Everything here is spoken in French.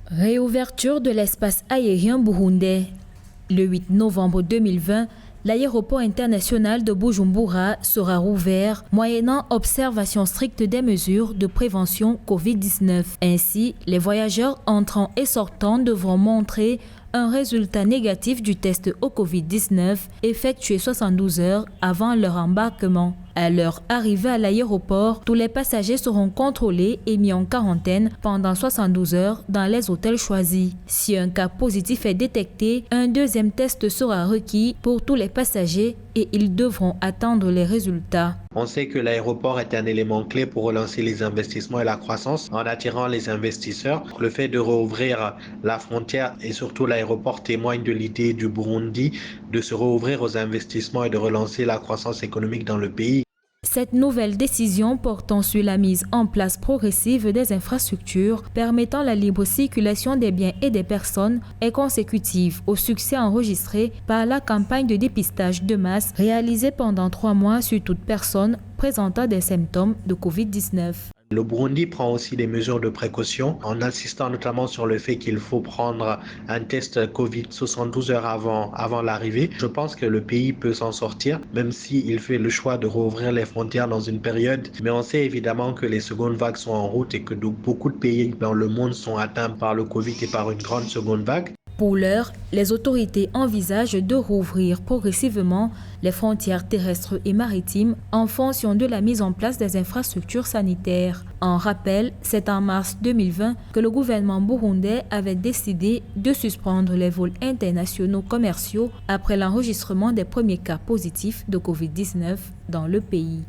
Réouverture de l'espace aérien burundais. Le 8 novembre 2020, l'aéroport international de Bujumbura sera rouvert moyennant observation stricte des mesures de prévention Covid-19. Ainsi, les voyageurs entrant et sortant devront montrer un résultat négatif du test au Covid-19 effectué 72 heures avant leur embarquement. À leur arrivée à l'aéroport, tous les passagers seront contrôlés et mis en quarantaine pendant 72 heures dans les hôtels choisis. Si un cas positif est détecté, un deuxième test sera requis pour tous les passagers et ils devront attendre les résultats. On sait que l'aéroport est un élément clé pour relancer les investissements et la croissance en attirant les investisseurs. Le fait de rouvrir la frontière et surtout l'aéroport témoigne de l'idée du Burundi de se rouvrir aux investissements et de relancer la croissance économique dans le pays. Cette nouvelle décision portant sur la mise en place progressive des infrastructures permettant la libre circulation des biens et des personnes est consécutive au succès enregistré par la campagne de dépistage de masse réalisée pendant 3 mois sur toute personne présentant des symptômes de Covid-19. Le Burundi prend aussi des mesures de précaution en insistant notamment sur le fait qu'il faut prendre un test Covid 72 heures avant l'arrivée. Je pense que le pays peut s'en sortir, même s'il fait le choix de rouvrir les frontières dans une période. Mais on sait évidemment que les secondes vagues sont en route et que beaucoup de pays dans le monde sont atteints par le Covid et par une grande seconde vague. Pour l'heure, les autorités envisagent de rouvrir progressivement les frontières terrestres et maritimes en fonction de la mise en place des infrastructures sanitaires. En rappel, c'est en mars 2020 que le gouvernement burundais avait décidé de suspendre les vols internationaux commerciaux après l'enregistrement des premiers cas positifs de Covid-19 dans le pays.